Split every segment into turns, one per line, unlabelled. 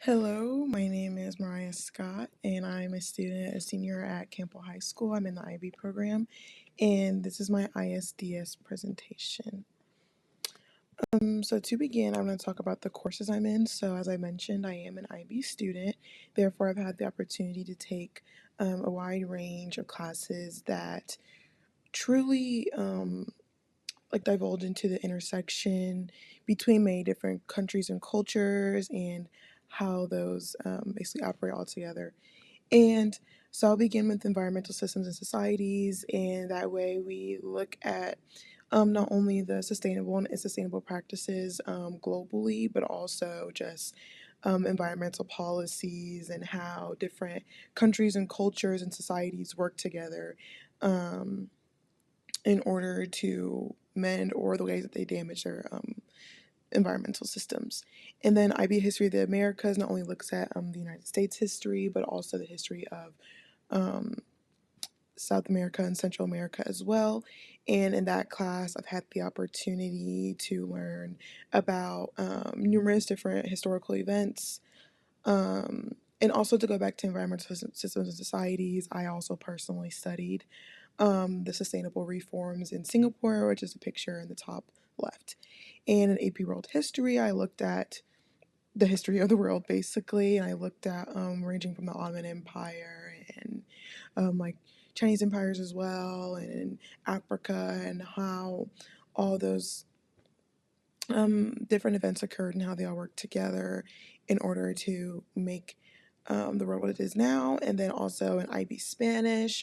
Hello, my name is Mariah Scott, and I'm a senior at Campbell High School. I'm in the IB program, and this is my ISDS presentation. So to begin, I'm going to talk about the courses I'm in. So as I mentioned, I am an IB student. Therefore, I've had the opportunity to take a wide range of classes that truly divulge into the intersection between many different countries and cultures and how those basically operate all together. And so I'll begin with environmental systems and societies, and that way we look at not only the sustainable and unsustainable practices globally, but also just environmental policies and how different countries and cultures and societies work together um, in order to mend or the ways that they damage their environmental systems. And then IB History of the Americas not only looks at the United States history, but also the history of um, South America and Central America as well. And in that class, I've had the opportunity to learn about numerous different historical events. And also to go back to environmental systems and societies, I also personally studied the sustainable reforms in Singapore, which is a picture in the top left. And in AP World History, I looked at the history of the world basically, and I looked at ranging from the Ottoman Empire and like Chinese empires as well, and in Africa, and how all those different events occurred and how they all work together in order to make the world what it is now. And then also in IB Spanish,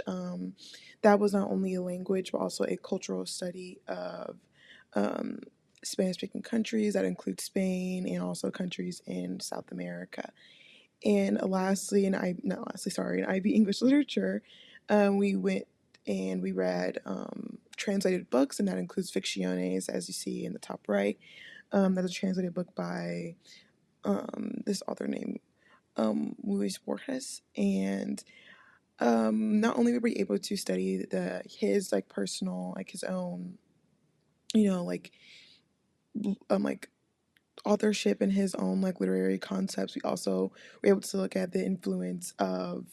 that was not only a language but also a cultural study of um, Spanish speaking countries that include Spain and also countries in South America. And lastly, in IB English Literature, we went and we read translated books, and that includes Ficciones, as you see in the top right. That's a translated book by this author named Luis Borges, and not only were we able to study his like personal, like his own, you know, like authorship and his own like literary concepts, we also were able to look at the influence of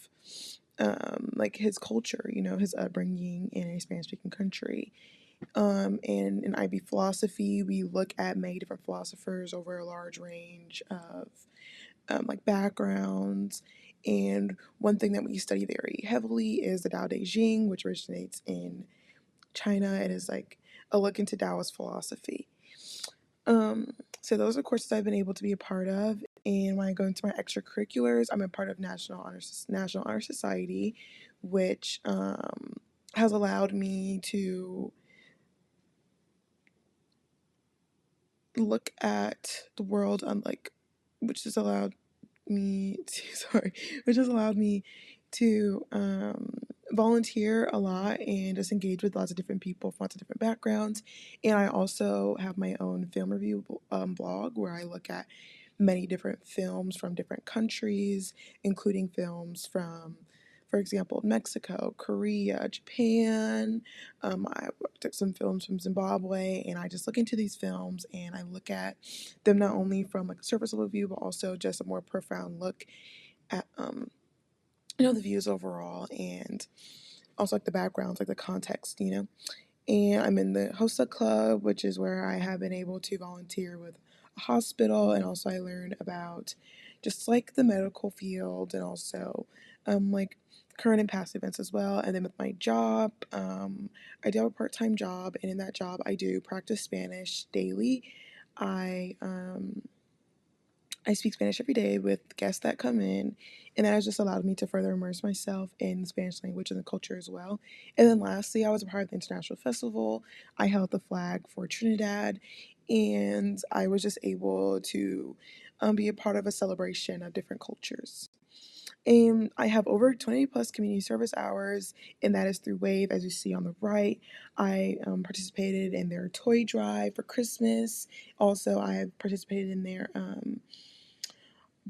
like his culture, his upbringing in a Spanish speaking country. And in IB philosophy, we look at many different philosophers over a large range of like backgrounds. And one thing that we study very heavily is the Tao Te Ching, which originates in China and is like a look into Taoist philosophy. So those are courses I've been able to be a part of. And when I go into my extracurriculars, I'm a part of National Honor Society, which has allowed me to look at the world on like, which has allowed me to, sorry, which has allowed me to volunteer a lot and just engage with lots of different people from lots of different backgrounds. And I also have my own film review blog where I look at many different films from different countries, including films from, for example, Mexico, Korea, Japan. I took some films from Zimbabwe, and I just look into these films and I look at them not only from like a surface level view, but also just a more profound look at the views overall, and also like the backgrounds, like the context, And I'm in the HOSA club, which is where I have been able to volunteer with a hospital, and also I learn about just like the medical field and also like current and past events as well. And then with my job, I do have a part-time job, and in that job I do practice Spanish daily. I um, I speak Spanish every day with guests that come in, and that has just allowed me to further immerse myself in the Spanish language and the culture as well. And then lastly, I was a part of the International Festival. I held the flag for Trinidad, and I was just able to be a part of a celebration of different cultures. And I have over 20 plus community service hours, and that is through WAVE, as you see on the right. I participated in their toy drive for Christmas. Also, I have participated in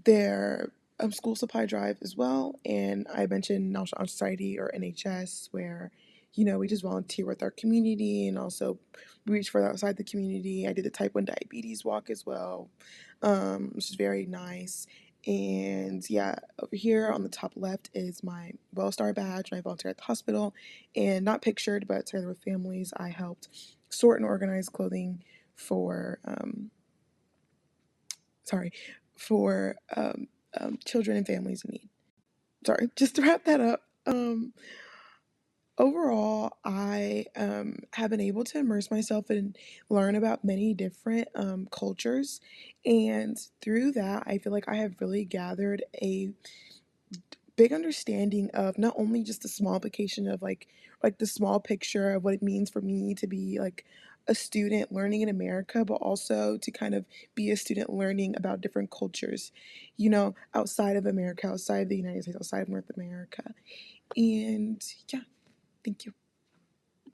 their school supply drive as well. And I mentioned National Honor Society, or NHS, where we just volunteer with our community and also reach further outside the community. I did the type 1 diabetes walk as well, which is very nice. And yeah, over here on the top left is my WellStar badge. I volunteer at the hospital, and not pictured, but together with families, I helped sort and organize clothing for sorry for children and families in need. Sorry, just to wrap that up. Overall, I have been able to immerse myself and learn about many different cultures, and through that, I feel like I have really gathered a big understanding of not only just the small vacation of like the small picture of what it means for me to be like a student learning in America, but also to kind of be a student learning about different cultures, outside of America, outside of the United States, outside of North America. And yeah, thank you.